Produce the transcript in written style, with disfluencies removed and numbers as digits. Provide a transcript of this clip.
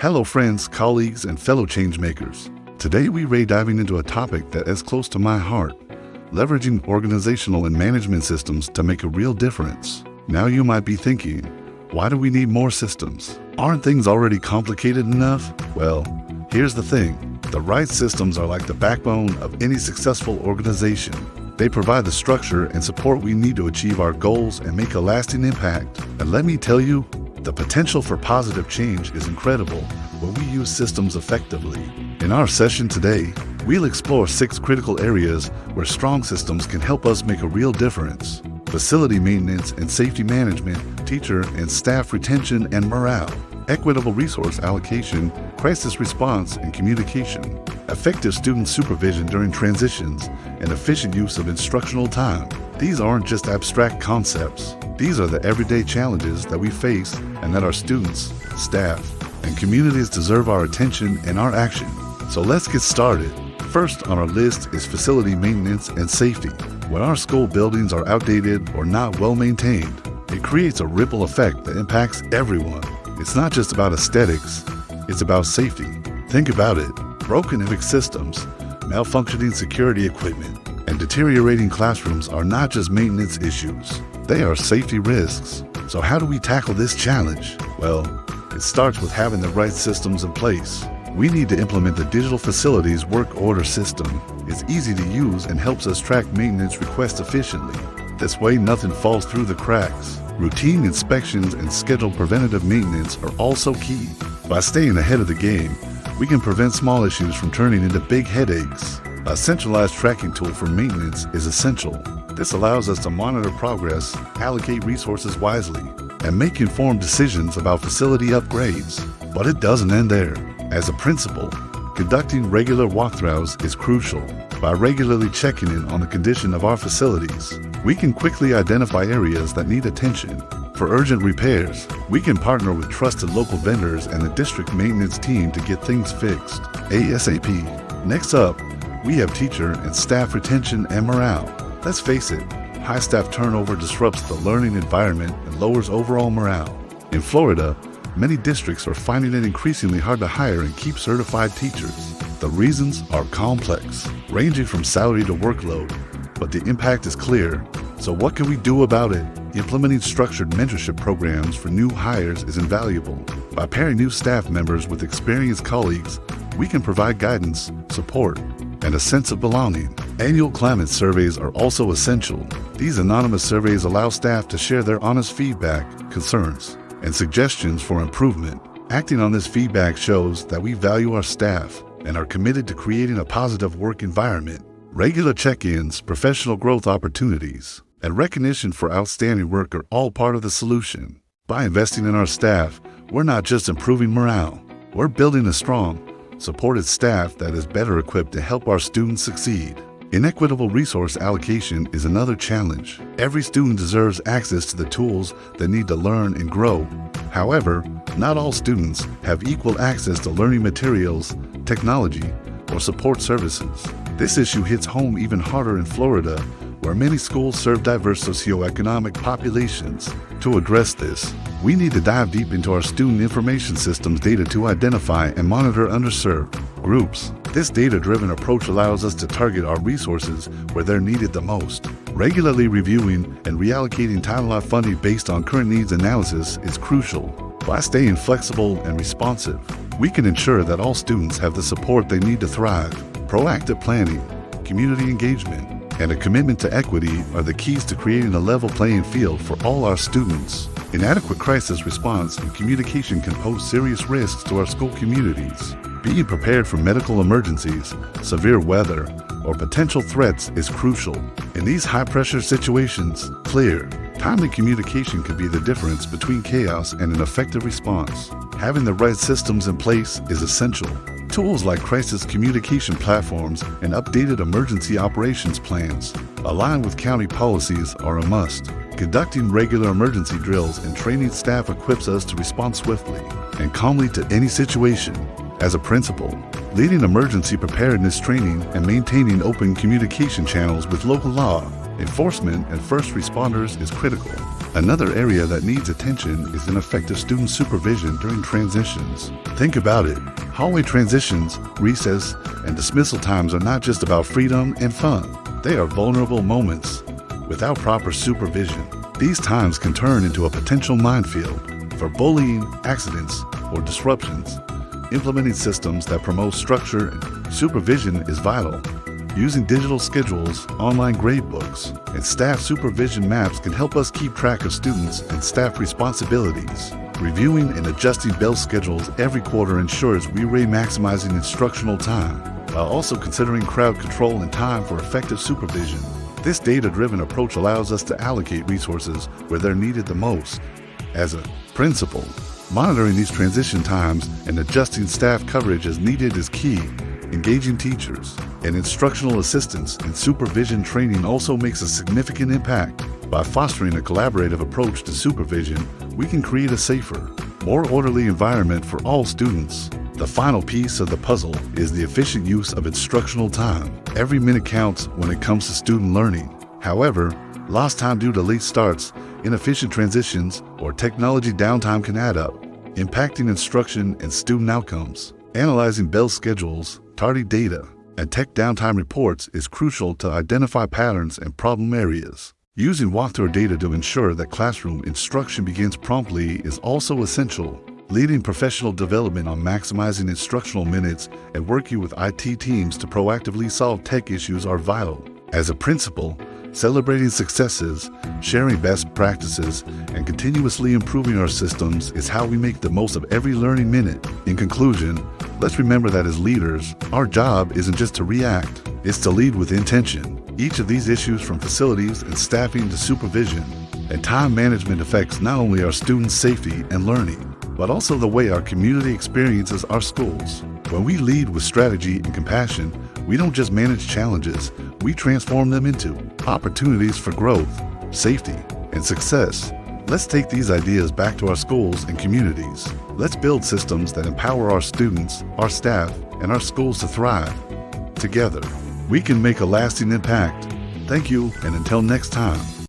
Hello friends, colleagues, and fellow changemakers. Today we're diving into a topic that is close to my heart, leveraging organizational and management systems to make a real difference. Now you might be thinking, why do we need more systems? Aren't things already complicated enough? Well, here's the thing. The right systems are like the backbone of any successful organization. They provide the structure and support we need to achieve our goals and make a lasting impact. And let me tell you, the potential for positive change is incredible when we use systems effectively. In our session today, we'll explore 6 critical areas where strong systems can help us make a real difference: facility maintenance and safety management, teacher and staff retention and morale, equitable resource allocation, crisis response and communication, effective student supervision during transitions, and efficient use of instructional time. These aren't just abstract concepts. These are the everyday challenges that we face and that our students, staff, and communities deserve our attention and our action. So let's get started. First on our list is facility maintenance and safety. When our school buildings are outdated or not well maintained, it creates a ripple effect that impacts everyone. It's not just about aesthetics, it's about safety. Think about it. Broken civic systems, malfunctioning security equipment, and deteriorating classrooms are not just maintenance issues. They are safety risks. So how do we tackle this challenge? Well, it starts with having the right systems in place. We need to implement the Digital Facilities Work Order System. It's easy to use and helps us track maintenance requests efficiently. This way, nothing falls through the cracks. Routine inspections and scheduled preventative maintenance are also key. By staying ahead of the game, we can prevent small issues from turning into big headaches. A centralized tracking tool for maintenance is essential. This allows us to monitor progress, allocate resources wisely, and make informed decisions about facility upgrades. But it doesn't end there. As a principle, conducting regular walkthroughs is crucial. By regularly checking in on the condition of our facilities, we can quickly identify areas that need attention. For urgent repairs, we can partner with trusted local vendors and the district maintenance team to get things fixed ASAP. Next up, we have teacher and staff retention and morale. Let's face it, high staff turnover disrupts the learning environment and lowers overall morale. In Florida, many districts are finding it increasingly hard to hire and keep certified teachers. The reasons are complex, ranging from salary to workload, but the impact is clear. So what can we do about it? Implementing structured mentorship programs for new hires is invaluable. By pairing new staff members with experienced colleagues, we can provide guidance, support, and a sense of belonging. Annual climate surveys are also essential. These anonymous surveys allow staff to share their honest feedback, concerns, and suggestions for improvement. Acting on this feedback shows that we value our staff and are committed to creating a positive work environment. Regular check-ins, professional growth opportunities, and recognition for outstanding work are all part of the solution. By investing in our staff, we're not just improving morale, we're building a strong, supported staff that is better equipped to help our students succeed. Inequitable resource allocation is another challenge. Every student deserves access to the tools they need to learn and grow. However, not all students have equal access to learning materials, technology, or support services. This issue hits home even harder in Florida, where many schools serve diverse socioeconomic populations. To address this, we need to dive deep into our student information systems data to identify and monitor underserved groups. This data-driven approach allows us to target our resources where they're needed the most. Regularly reviewing and reallocating Title I funding based on current needs analysis is crucial. By staying flexible and responsive, we can ensure that all students have the support they need to thrive. Proactive planning, community engagement, and a commitment to equity are the keys to creating a level playing field for all our students. Inadequate crisis response and communication can pose serious risks to our school communities. Being prepared for medical emergencies, severe weather, or potential threats is crucial. In these high-pressure situations, clear, timely communication can be the difference between chaos and an effective response. Having the right systems in place is essential. Tools like crisis communication platforms and updated emergency operations plans, aligned with county policies, are a must. Conducting regular emergency drills and training staff equips us to respond swiftly and calmly to any situation. As a principal, leading emergency preparedness training and maintaining open communication channels with local law, enforcement, and first responders is critical. Another area that needs attention is an effective student supervision during transitions. Think about it. Hallway transitions, recess, and dismissal times are not just about freedom and fun. They are vulnerable moments. Without proper supervision, these times can turn into a potential minefield for bullying, accidents, or disruptions. Implementing systems that promote structure and supervision is vital. Using digital schedules, online gradebooks, and staff supervision maps can help us keep track of students and staff responsibilities. Reviewing and adjusting bell schedules every quarter ensures we are maximizing instructional time, while also considering crowd control and time for effective supervision. This data-driven approach allows us to allocate resources where they're needed the most. As a principal, monitoring these transition times and adjusting staff coverage as needed is key. Engaging teachers and instructional assistants in supervision training also makes a significant impact. By fostering a collaborative approach to supervision, we can create a safer, more orderly environment for all students. The final piece of the puzzle is the efficient use of instructional time. Every minute counts when it comes to student learning. However, lost time due to late starts, inefficient transitions, or technology downtime can add up, impacting instruction and student outcomes. Analyzing bell schedules, tardy data, and tech downtime reports is crucial to identify patterns and problem areas. Using walkthrough data to ensure that classroom instruction begins promptly is also essential. Leading professional development on maximizing instructional minutes and working with IT teams to proactively solve tech issues are vital. As a principal, celebrating successes, sharing best practices, and continuously improving our systems is how we make the most of every learning minute. In conclusion, let's remember that as leaders, our job isn't just to react, it's to lead with intention. Each of these issues, from facilities and staffing to supervision and time management, affects not only our students' safety and learning, but also the way our community experiences our schools. When we lead with strategy and compassion, we don't just manage challenges, we transform them into opportunities for growth, safety, and success. Let's take these ideas back to our schools and communities. Let's build systems that empower our students, our staff, and our schools to thrive. Together, we can make a lasting impact. Thank you, and until next time.